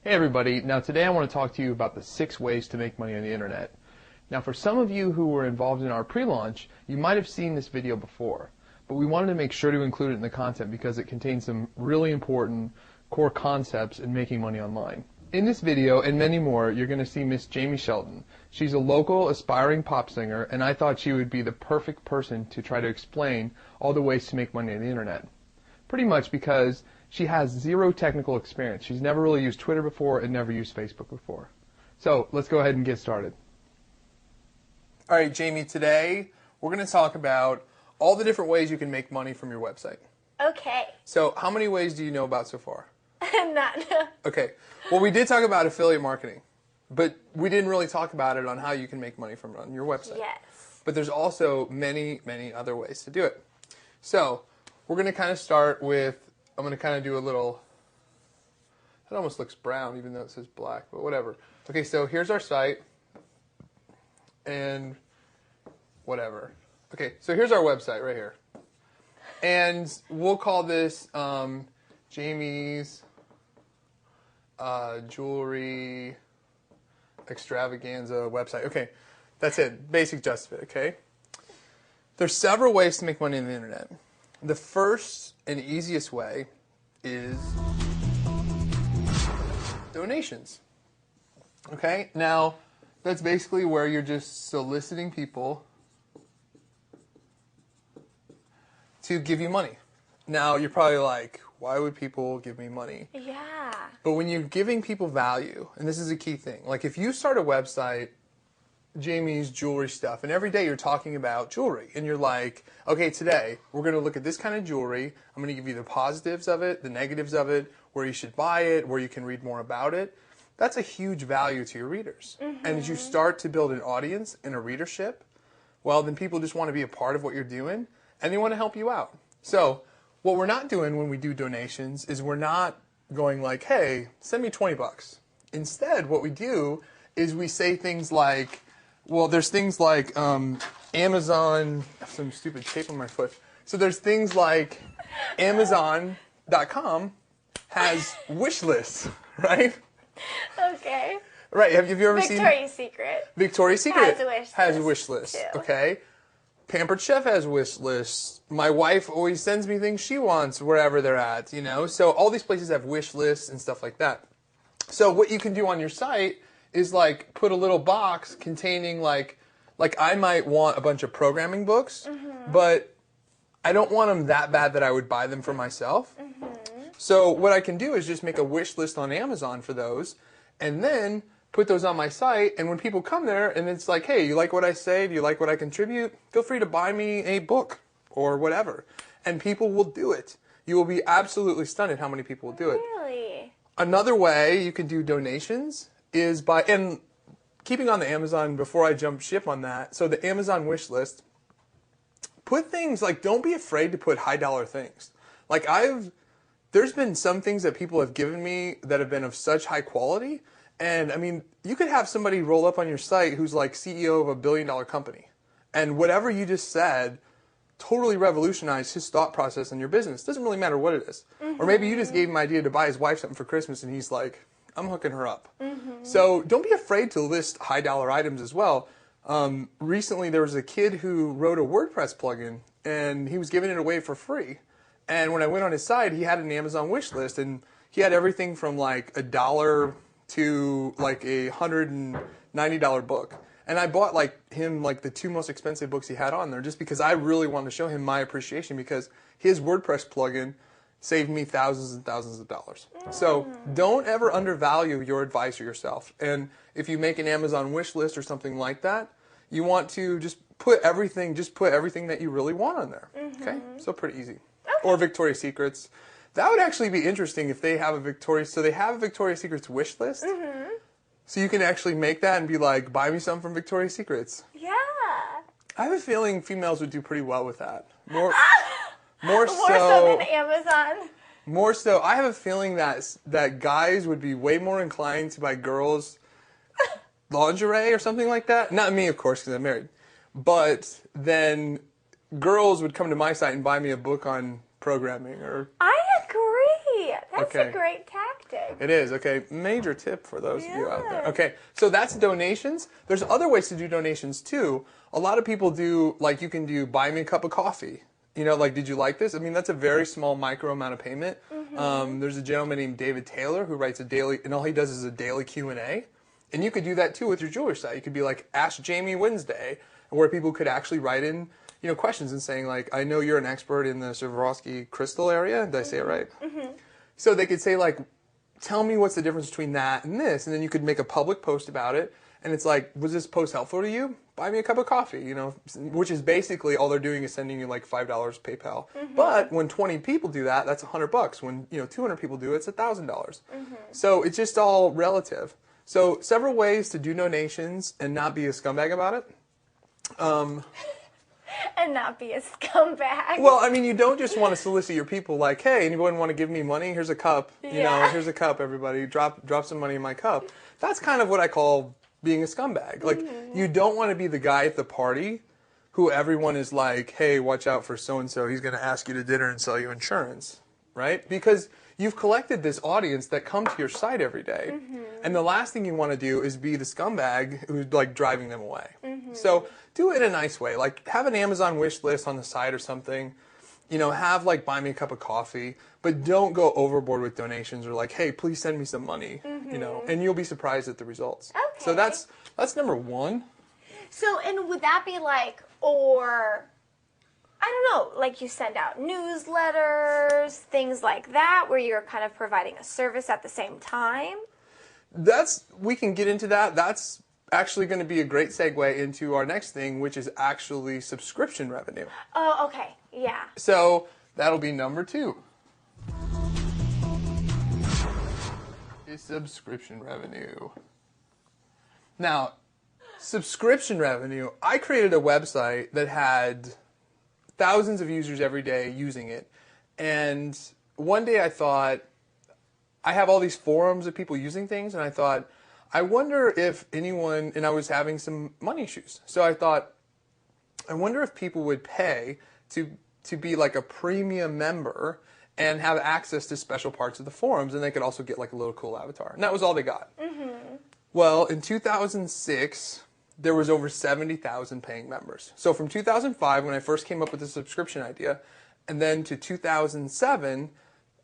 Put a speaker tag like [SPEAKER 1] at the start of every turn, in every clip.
[SPEAKER 1] Hey everybody, now today I want to talk to you about the 6 ways to make money on the internet. Now for some of you who were involved in our pre-launch, you might have seen this video before, but we wanted to make sure to include it in the content because it contains some really important core concepts in making money online. In this video and many more, you're going to see Miss Jamie Shelton. She's a local aspiring pop singer, and I thought she would be the perfect person to try to explain all the ways to make money on the internet. Pretty much because she has zero technical experience. She's never really used Twitter before and never used Facebook before. So let's go ahead and get started. All right, Jamie, today we're going to talk about all the different ways you can make money from your website.
[SPEAKER 2] Okay.
[SPEAKER 1] So how many ways do you know about so far?
[SPEAKER 2] None.
[SPEAKER 1] Okay. Well, we did talk about affiliate marketing, but we didn't really talk about it on how you can make money from on your website.
[SPEAKER 2] Yes.
[SPEAKER 1] But there's also many, many other ways to do it. So we're going to kind of start with, I'm going to kind of do a little, it almost looks brown even though it says black, but whatever. Okay, so here's our site, and whatever. Okay, so here's our website right here. And we'll call this Jamie's Jewelry Extravaganza website. Okay, that's it, basic gist of it, okay? There's several ways to make money on the internet. The first and easiest way is donations. Okay, now that's basically where you're just soliciting people to give you money. Now you're probably like, why would people give me money?
[SPEAKER 2] Yeah.
[SPEAKER 1] But when you're giving people value, and this is a key thing, like if you start a website, Jamie's Jewelry Stuff, and every day you're talking about jewelry, and you're like, okay, today we're going to look at this kind of jewelry. I'm going to give you the positives of it, the negatives of it, where you should buy it, where you can read more about it. That's a huge value to your readers. Mm-hmm. And as you start to build an audience and a readership, well, then people just want to be a part of what you're doing, and they want to help you out. So what we're not doing when we do donations is we're not going like, hey, send me 20 bucks. Instead, what we do is we say things like, well, there's things like Amazon, some stupid tape on my foot. So there's things like Amazon.com has wish lists, right?
[SPEAKER 2] Okay.
[SPEAKER 1] Right, have you ever seen?
[SPEAKER 2] Victoria's Secret.
[SPEAKER 1] Victoria's Secret
[SPEAKER 2] has a wish list, too.
[SPEAKER 1] Okay. Pampered Chef has wish lists. My wife always sends me things she wants wherever they're at, you know? So all these places have wish lists and stuff like that. So what you can do on your site is like put a little box containing like I might want a bunch of programming books, mm-hmm. but I don't want them that bad that I would buy them for myself. Mm-hmm. So what I can do is just make a wish list on Amazon for those, and then put those on my site, and when people come there and it's like, hey, you like what I say? Do you like what I contribute? Feel free to buy me a book or whatever. And people will do it. You will be absolutely stunned at how many people will do it.
[SPEAKER 2] Really?
[SPEAKER 1] Another way you can do donations is by, and keeping on the Amazon before I jump ship on that, so the Amazon wish list, put things like, don't be afraid to put high dollar things. Like there's been some things that people have given me that have been of such high quality. And I mean, you could have somebody roll up on your site who's like CEO of a $1 billion company. And whatever you just said totally revolutionized his thought process in your business. Doesn't really matter what it is. Mm-hmm. Or maybe you just gave him an idea to buy his wife something for Christmas and he's like, I'm hooking her up. Mm-hmm. So don't be afraid to list high dollar items as well. Recently there was a kid who wrote a WordPress plugin and he was giving it away for free. And when I went on his site, he had an Amazon wish list and he had everything from like $1 to like a $190 book. And I bought him the 2 most expensive books he had on there just because I really wanted to show him my appreciation because his WordPress plugin saved me thousands and thousands of dollars. So don't ever undervalue your advice or yourself. And if you make an Amazon wish list or something like that, you want to just put everything that you really want on there. Mm-hmm. Okay? So pretty easy. Okay. Or Victoria's Secrets. That would actually be interesting if they have a Victoria's Secret's wish list. Mm-hmm. So you can actually make that and be like, buy me some from Victoria's Secrets.
[SPEAKER 2] Yeah.
[SPEAKER 1] I have a feeling females would do pretty well with that. More
[SPEAKER 2] so than Amazon.
[SPEAKER 1] More so. I have a feeling that guys would be way more inclined to buy girls lingerie or something like that. Not me, of course, because I'm married. But then girls would come to my site and buy me a book on programming or...
[SPEAKER 2] I agree. Really? That's
[SPEAKER 1] Okay.
[SPEAKER 2] a great tactic.
[SPEAKER 1] It is. Okay, major tip for those of you out there.
[SPEAKER 2] Yeah.
[SPEAKER 1] Okay, so that's donations. There's other ways to do donations too. A lot of people do, like you can do buy me a cup of coffee. You know, like, did you like this? I mean, that's a very small micro amount of payment. There's a gentleman named David Taylor who writes a daily, and all he does is a daily Q&A. And you could do that too with your jewelry site. You could be like, Ask Jamie Wednesday, where people could actually write in, you know, questions and saying like, I know you're an expert in the Swarovski crystal area. Did I say it right? So they could say like, tell me what's the difference between that and this, and then you could make a public post about it. And it's like, was this post helpful to you? Buy me a cup of coffee, you know, which is basically all they're doing is sending you like $5 PayPal. But when 20 people do that, that's $100. When, you know, 200 people do it, it's $1,000. So it's just all relative. So several ways to do donations and not be a scumbag about it.
[SPEAKER 2] And not be a scumbag.
[SPEAKER 1] Well, I mean, you don't just want to solicit your people like, hey, anyone want to give me money? Here's a cup. You know, here's a cup, everybody. Drop some money in my cup. That's kind of what I call being a scumbag. Like, you don't want to be the guy at the party who everyone is like, hey, watch out for so-and-so. He's going to ask you to dinner and sell you insurance, right? Because you've collected this audience that come to your site every day. And the last thing you want to do is be the scumbag who's like driving them away. So do it in a nice way. Like, have an Amazon wish list on the site or something. You know, have like buy me a cup of coffee, but don't go overboard with donations or like, hey, please send me some money, you know, and you'll be surprised at the results.
[SPEAKER 2] Okay.
[SPEAKER 1] So that's number one.
[SPEAKER 2] So, and would that be like, or, I don't know, like you send out newsletters, things like that, where you're kind of providing a service at the same time?
[SPEAKER 1] We can get into that. That's actually going to be a great segue into our next thing, which is actually subscription revenue.
[SPEAKER 2] Oh, okay. Yeah.
[SPEAKER 1] So that'll be number 2. Is subscription revenue. Now, subscription revenue, I created a website that had thousands of users every day using it. And one day I thought, I have all these forums of people using things, and I thought, I wonder if anyone, and I was having some money issues. So I thought, I wonder if people would pay to be like a premium member and have access to special parts of the forums, and they could also get like a little cool avatar. And that was all they got. Well, in 2006, there was over 70,000 paying members. So from 2005, when I first came up with the subscription idea, and then to 2007,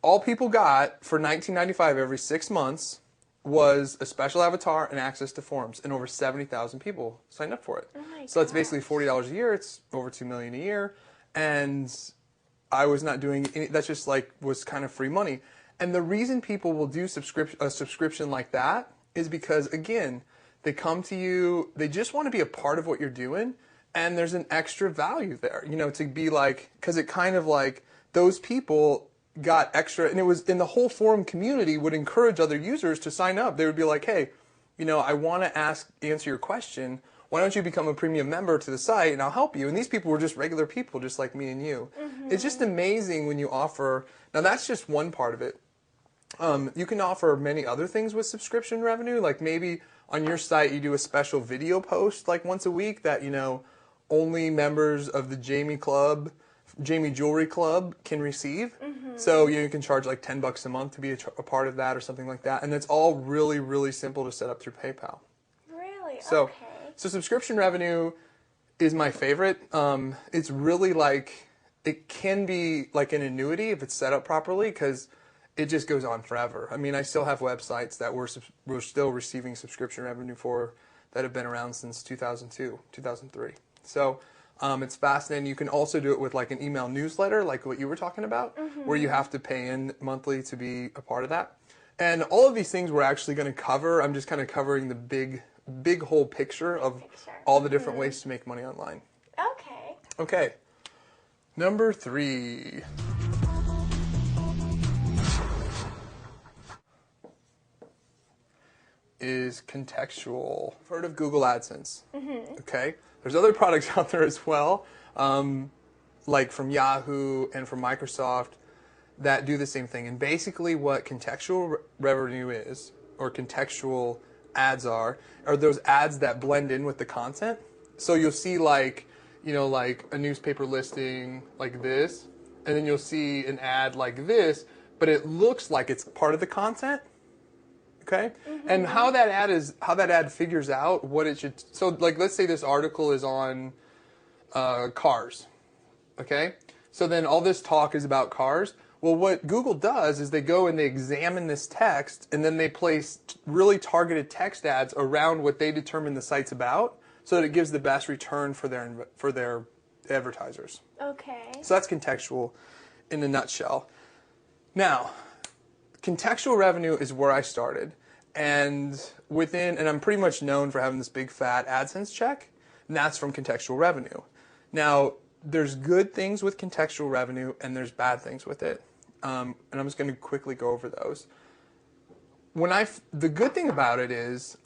[SPEAKER 1] all people got for $19.95 every 6 months was a special avatar and access to forums, and over 70,000 people signed up for it. So that's basically $40 a year. It's over $2 million a year, and I was not doing any. That's just like was kind of free money. And the reason people will do a subscription like that is because, again, they come to you. They just want to be a part of what you're doing, and there's an extra value there. You know, to be like, because it kind of like those people got extra, and it was in the whole forum community would encourage other users to sign up. They would be like, hey, you know, I want to answer your question. Why don't you become a premium member to the site and I'll help you? And these people were just regular people, just like me and you. It's just amazing when you offer. Now that's just one part of it. You can offer many other things with subscription revenue. Like maybe on your site you do a special video post like once a week that, you know, only members of the Jamie Jewelry Club can receive. So you can charge like $10 a month to be a part of that or something like that. And it's all really, really simple to set up through PayPal.
[SPEAKER 2] Really?
[SPEAKER 1] So,
[SPEAKER 2] Okay.
[SPEAKER 1] So subscription revenue is my favorite. It's really like, it can be like an annuity if it's set up properly, because it just goes on forever. I mean, I still have websites that we're still receiving subscription revenue for that have been around since 2002, 2003. So it's fascinating. You can also do it with like an email newsletter, like what you were talking about, where you have to pay in monthly to be a part of that. And all of these things we're actually going to cover. I'm just kind of covering the big whole picture of all the different ways to make money online.
[SPEAKER 2] Okay.
[SPEAKER 1] Okay. Number 3. Is contextual. Heard of Google AdSense? Okay. There's other products out there as well, like from Yahoo and from Microsoft, that do the same thing. And basically what contextual revenue is, or contextual ads are those ads that blend in with the content. So you'll see like, you know, like a newspaper listing like this, and then you'll see an ad like this, but it looks like it's part of the content. Okay, and how that ad figures out what it should. So, like, let's say this article is on cars. Okay, so then all this talk is about cars. Well, what Google does is they go and they examine this text, and then they place really targeted text ads around what they determine the site's about, so that it gives the best return for their advertisers.
[SPEAKER 2] Okay.
[SPEAKER 1] So that's contextual in a nutshell. Now, contextual revenue is where I started, and I'm pretty much known for having this big fat AdSense check, and that's from contextual revenue. Now, there's good things with contextual revenue, and there's bad things with it, and I'm just going to quickly go over those. The good thing about it is,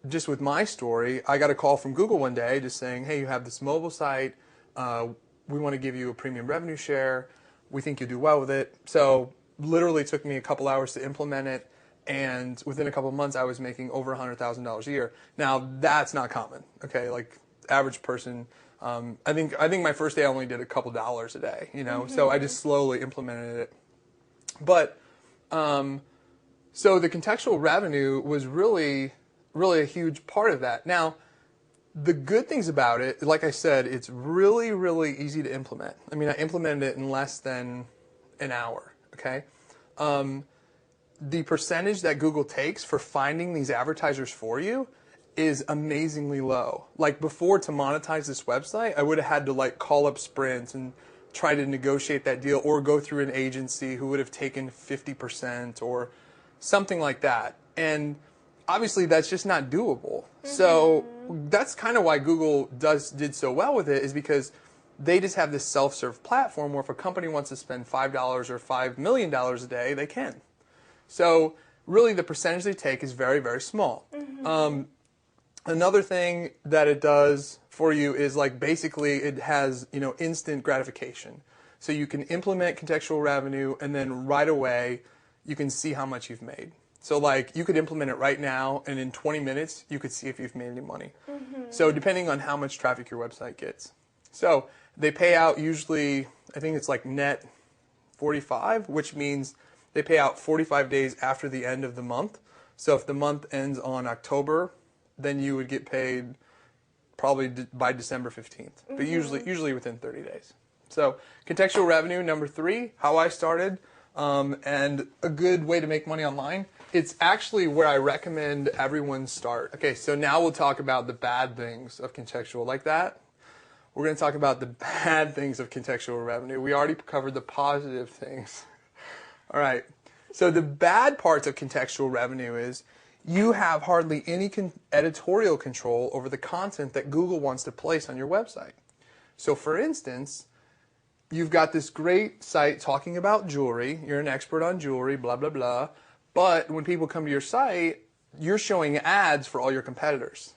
[SPEAKER 1] just with my story, I got a call from Google one day just saying, hey, you have this mobile site, we want to give you a premium revenue share, we think you'll do well with it. So literally took me a couple hours to implement it, and within a couple of months I was making over $100,000 a year. Now that's not common, okay? Like average person, I think my first day I only did a couple dollars a day, so I just slowly implemented it. But so the contextual revenue was really a huge part of that. Now, the good things about it, like I said, it's really, really easy to implement. I mean, I implemented it in less than an hour, okay? The percentage that Google takes for finding these advertisers for you is amazingly low. Like before, to monetize this website, I would have had to like call up Sprint and try to negotiate that deal, or go through an agency who would have taken 50% or something like that. And obviously that's just not doable. So that's kind of why Google did so well with it, is because they just have this self-serve platform where if a company wants to spend $5 or $5 million a day, they can. So really the percentage they take is very, very small. Another thing that it does for you is like basically it has, instant gratification. So you can implement contextual revenue and then right away you can see how much you've made. So like you could implement it right now and in 20 minutes you could see if you've made any money. So depending on how much traffic your website gets. So they pay out usually, I think it's like net 45, which means they pay out 45 days after the end of the month. So if the month ends on October, then you would get paid probably by December 15th, but usually within 30 days. So contextual revenue, number 3, how I started, and a good way to make money online. It's actually where I recommend everyone start. Okay, so now we'll talk about the bad things of contextual like that. We're going to talk about the bad things of contextual revenue. We already covered the positive things. All right, so the bad parts of contextual revenue is you have hardly any editorial control over the content that Google wants to place on your website. So for instance, you've got this great site talking about jewelry. You're an expert on jewelry, blah, blah, blah. But when people come to your site, you're showing ads for all your competitors.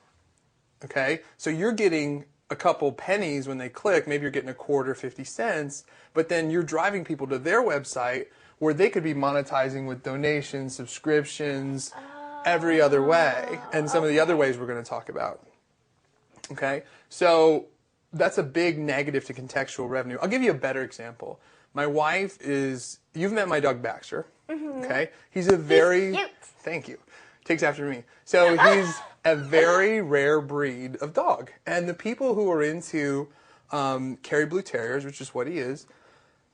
[SPEAKER 1] Okay? So you're getting a couple pennies when they click. Maybe you're getting a quarter, 50 cents. But then you're driving people to their website where they could be monetizing with donations, subscriptions, every other way, and some of the other ways we're going to talk about. Okay? So that's a big negative to contextual revenue. I'll give you a better example. My wife you've met my dog Baxter. Okay? He's he's cute. Thank you. Takes after me. So he's a very rare breed of dog. And the people who are into Kerry Blue Terriers, which is what he is,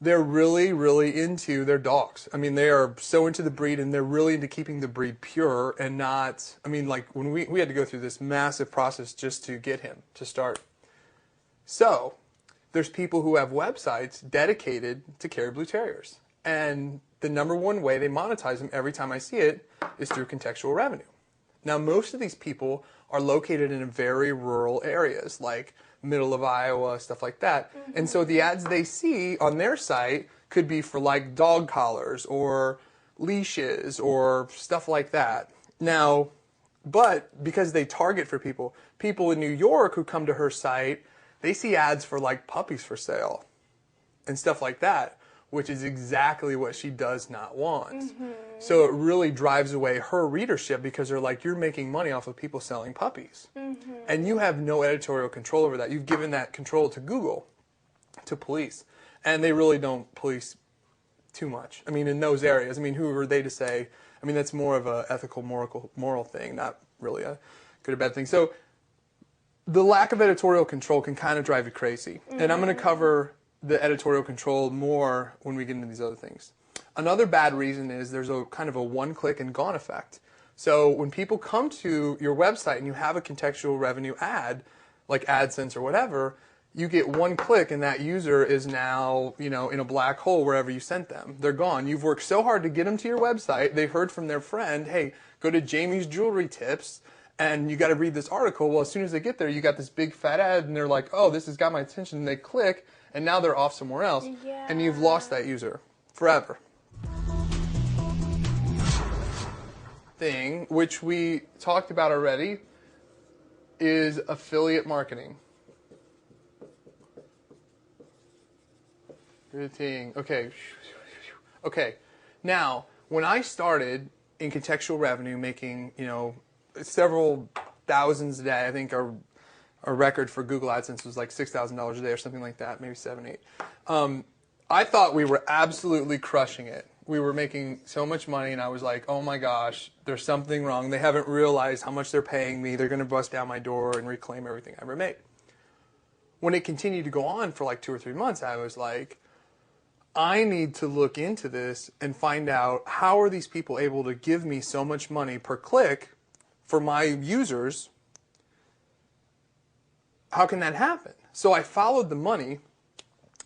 [SPEAKER 1] they're really, really into their dogs. I mean, they are so into the breed, and they're really into keeping the breed pure and not, I mean, like when we had to go through this massive process just to get him to start. So there's people who have websites dedicated to Kerry Blue Terriers. And the number one way they monetize them every time I see it is through contextual revenue. Now, most of these people are located in very rural areas, like middle of Iowa, stuff like that. And so the ads they see on their site could be for like dog collars or leashes or stuff like that. Now, but because they target for people in New York who come to her site, they see ads for like puppies for sale and stuff like that, which is exactly what she does not want. So it really drives away her readership because they're like, you're making money off of people selling puppies. And you have no editorial control over that. You've given that control to Google, to police. And they really don't police too much. I mean, in those areas, I mean, who are they to say? I mean, that's more of a ethical, moral thing, not really a good or bad thing. So the lack of editorial control can kind of drive you crazy. And I'm going to cover the editorial control more when we get into these other things. Another bad reason is there's a kind of a one-click and gone effect. So when people come to your website and you have a contextual revenue ad, like AdSense or whatever, you get one click and that user is now, in a black hole wherever you sent them. They're gone. You've worked so hard to get them to your website. They heard from their friend, hey, go to Jamie's Jewelry Tips and you got to read this article. Well, as soon as they get there, you got this big fat ad and they're like, oh, this has got my attention. And they click and now they're off somewhere else.
[SPEAKER 2] Yeah.
[SPEAKER 1] And you've lost that user forever. Thing, which we talked about already, is affiliate marketing. Good thing. Okay. Now, when I started in contextual revenue, making several thousands a day, I think our record for Google AdSense was like $6,000 a day or something like that, maybe 7, 8. I thought we were absolutely crushing it. We were making so much money, and I was like, oh my gosh, there's something wrong. They haven't realized how much they're paying me. They're going to bust down my door and reclaim everything I ever made. When it continued to go on for like 2 or 3 months, I was like, I need to look into this and find out how are these people able to give me so much money per click for my users. How can that happen? So I followed the money,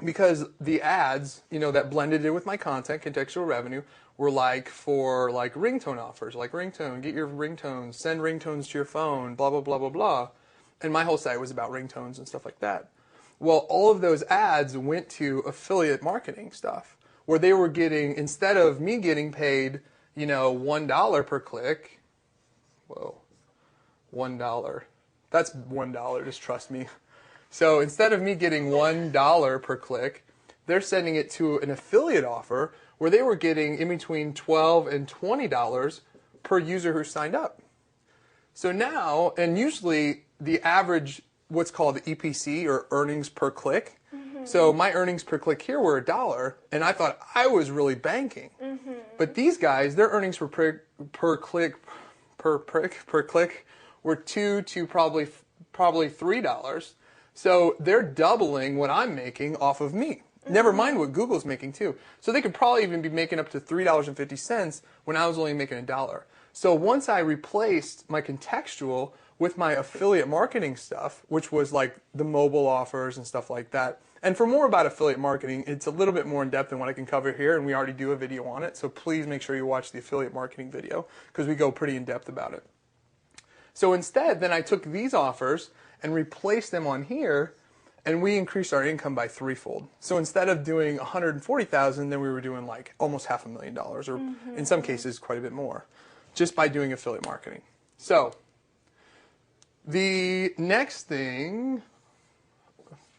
[SPEAKER 1] because the ads, that blended in with my content, contextual revenue, were for ringtone offers, like ringtone, get your ringtones, send ringtones to your phone, blah, blah, blah, blah, blah. And my whole site was about ringtones and stuff like that. Well, all of those ads went to affiliate marketing stuff, where they were getting, instead of me getting paid, $1 per click, $1. That's $1, just trust me. So instead of me getting $1 per click, they're sending it to an affiliate offer where they were getting in between $12 and $20 per user who signed up. So now, and usually the average, what's called the EPC, or earnings per click. Mm-hmm. So my earnings per click here were $1, and I thought I was really banking. Mm-hmm. But these guys, their earnings per click were $2 to probably $3. So they're doubling what I'm making off of me. Mm-hmm. Never mind what Google's making too. So they could probably even be making up to $3.50 when I was only making $1. So once I replaced my contextual with my affiliate marketing stuff, which was like the mobile offers and stuff like that. And for more about affiliate marketing, it's a little bit more in depth than what I can cover here, and we already do a video on it. So please make sure you watch the affiliate marketing video, because we go pretty in depth about it. So instead, then I took these offers and replaced them on here, and we increased our income by threefold. So instead of doing $140,000, then we were doing like almost $500,000, or in some cases quite a bit more, just by doing affiliate marketing. So the next thing,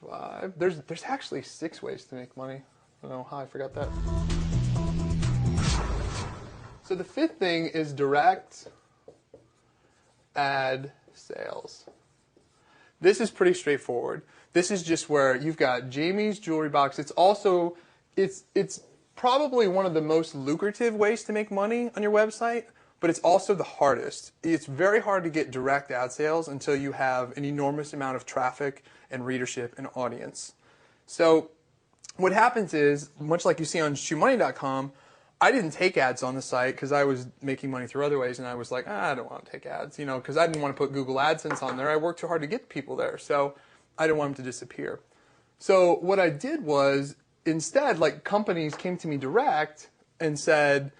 [SPEAKER 1] 5, there's actually 6 ways to make money. I don't know how I forgot that. So the 5th thing is direct ad sales. This is pretty straightforward. This is just where you've got Jamie's Jewelry Box. It's also, it's probably one of the most lucrative ways to make money on your website, but it's also the hardest. It's very hard to get direct ad sales until you have an enormous amount of traffic and readership and audience. So what happens is, much like you see on shoemoney.com, I didn't take ads on the site because I was making money through other ways, and I was like, I don't want to take ads, because I didn't want to put Google AdSense on there. I worked too hard to get people there, so I didn't want them to disappear. So what I did was, instead, companies came to me direct and said,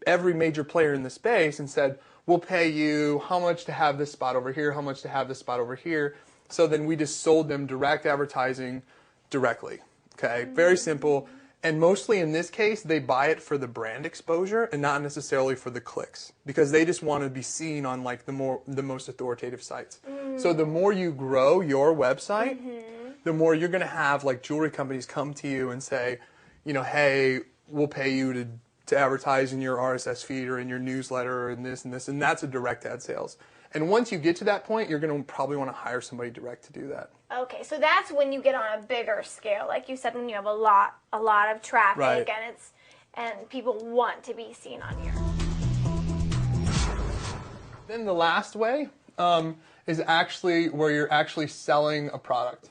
[SPEAKER 1] every major player in the space, and said, we'll pay you how much to have this spot over here, how much to have this spot over here. So then we just sold them direct advertising directly. Okay, very simple. And mostly in this case, they buy it for the brand exposure and not necessarily for the clicks, because they just want to be seen on the most authoritative sites. So the more you grow your website, the more you're going to have jewelry companies come to you and say, hey, we'll pay you to advertise in your RSS feed or in your newsletter and this, and that's a direct ad sales. And once you get to that point, you're going to probably want to hire somebody direct to do that.
[SPEAKER 2] Okay, so that's when you get on a bigger scale, like you said, when you have a lot of traffic,
[SPEAKER 1] right.
[SPEAKER 2] And and people want to be seen on here.
[SPEAKER 1] Then the last way is actually where you're actually selling a product.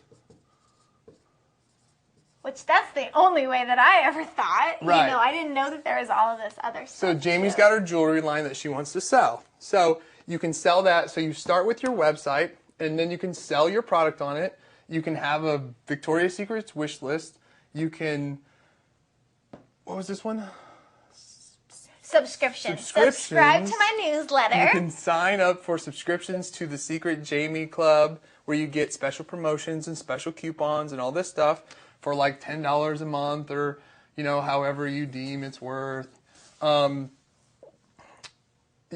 [SPEAKER 2] Which that's the only way that I ever thought.
[SPEAKER 1] Right.
[SPEAKER 2] You know, I didn't know that there was all of this other stuff.
[SPEAKER 1] So Jamie's got her jewelry line that she wants to sell. So you can sell that. So you start with your website, and then you can sell your product on it. You can have a Victoria's Secret's wish list. You can, what was this one?
[SPEAKER 2] Subscriptions. Subscribe to my newsletter.
[SPEAKER 1] You can sign up for subscriptions to the Secret Jamie Club, where you get special promotions and special coupons and all this stuff for like $10 a month, or however you deem it's worth. You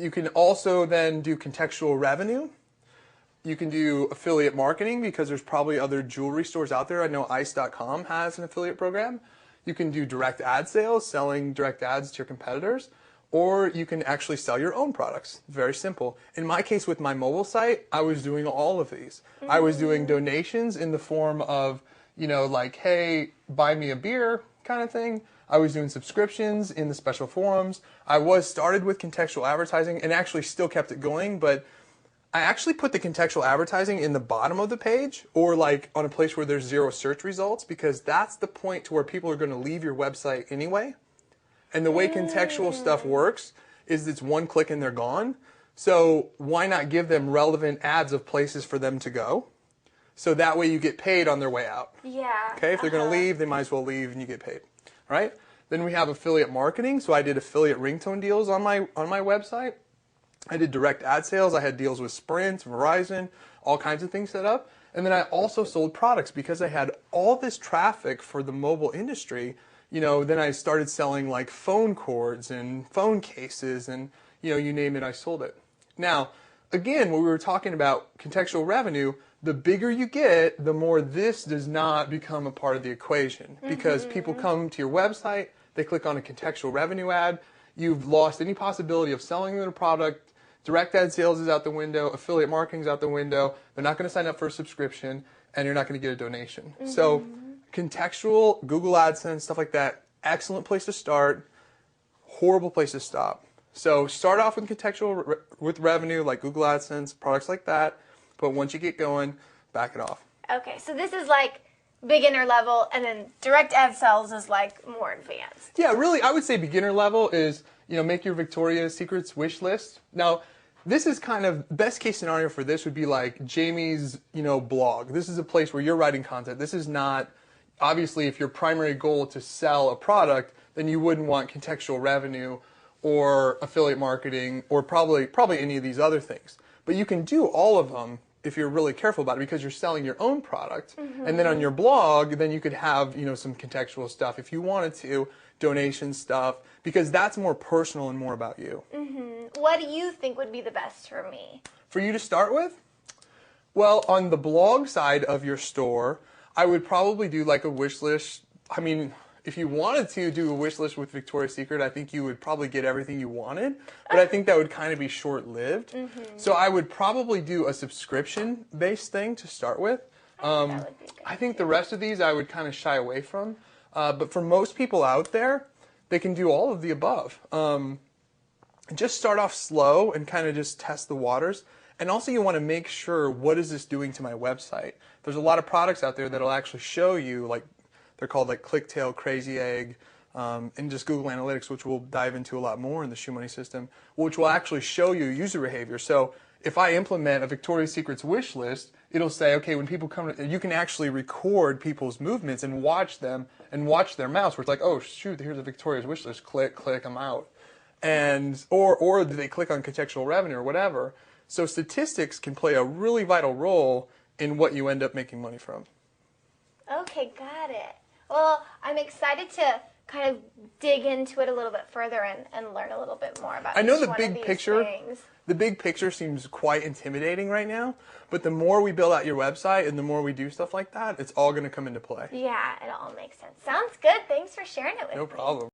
[SPEAKER 1] can also then do contextual revenue. You can do affiliate marketing, because there's probably other jewelry stores out there. I know ice.com has an affiliate program. You can do direct ad sales, selling direct ads to your competitors, or you can actually sell your own products. Very simple. In my case with my mobile site, I was doing all of these. I was doing donations in the form of, like, hey, buy me a beer kind of thing. I was doing subscriptions in the special forums. I was started with contextual advertising and actually still kept it going, but I actually put the contextual advertising in the bottom of the page, or like on a place where there's 0 search results, because that's the point to where people are going to leave your website anyway. And the way contextual stuff works is it's one click and they're gone. So why not give them relevant ads of places for them to go? So that way you get paid on their way out.
[SPEAKER 2] Yeah.
[SPEAKER 1] Okay, if they're going to leave, they might as well leave and you get paid. All right? Then we have affiliate marketing. So I did affiliate ringtone deals on my website. I did direct ad sales. I had deals with Sprint, Verizon, all kinds of things set up. And then I also sold products, because I had all this traffic for the mobile industry. Then I started selling like phone cords and phone cases, and you name it, I sold it. Now, again, when we were talking about contextual revenue, the bigger you get, the more this does not become a part of the equation, because people come to your website, they click on a contextual revenue ad, you've lost any possibility of selling them a product. Direct ad sales is out the window, affiliate marketing is out the window, they're not going to sign up for a subscription, and you're not going to get a donation. So contextual, Google AdSense, stuff like that, excellent place to start, horrible place to stop. So start off with contextual with revenue, like Google AdSense, products like that, but once you get going, back it off.
[SPEAKER 2] Okay, so this is like beginner level, and then direct ad sales is like more advanced.
[SPEAKER 1] Yeah, really, I would say beginner level is, make your Victoria's Secret's wish list. Now, this is kind of, best case scenario for this would be like Jamie's, blog. This is a place where you're writing content. This is not, obviously, if your primary goal is to sell a product, then you wouldn't want contextual revenue or affiliate marketing or probably any of these other things. But you can do all of them if you're really careful about it, because you're selling your own product. And then on your blog, then you could have, some contextual stuff if you wanted to, donation stuff, because that's more personal and more about you.
[SPEAKER 2] What do you think would be the best for me?
[SPEAKER 1] For you to start with? Well, on the blog side of your store, I would probably do like a wish list. I mean, if you wanted to do a wish list with Victoria's Secret, I think you would probably get everything you wanted, but I think that would kind of be short-lived. So I would probably do a subscription-based thing to start with. I think the rest of these I would kind of shy away from. But for most people out there, they can do all of the above. Just start off slow and kind of just test the waters. And also you want to make sure, what is this doing to my website? There's a lot of products out there that'll actually show you, like, they're called like Clicktail, Crazy Egg, and just Google Analytics, which we'll dive into a lot more in the Shoe Money system, which will actually show you user behavior. So if I implement a Victoria's Secret's wish list, it'll say, okay, when people come, you can actually record people's movements and watch them and watch their mouse, where it's like, oh shoot, here's a Victoria's wish list, click, click, I'm out. And, or do they click on contextual revenue or whatever. So statistics can play a really vital role in what you end up making money from.
[SPEAKER 2] Okay, got it. Well, I'm excited to kind of dig into it a little bit further and learn a little bit more about
[SPEAKER 1] I know
[SPEAKER 2] each
[SPEAKER 1] the
[SPEAKER 2] one
[SPEAKER 1] big
[SPEAKER 2] of these
[SPEAKER 1] picture.
[SPEAKER 2] things.
[SPEAKER 1] The big picture seems quite intimidating right now, but the more we build out your website and the more we do stuff like that, it's all going to come into play.
[SPEAKER 2] Yeah, it all makes sense. Sounds good. Thanks for sharing it with me.
[SPEAKER 1] No problem.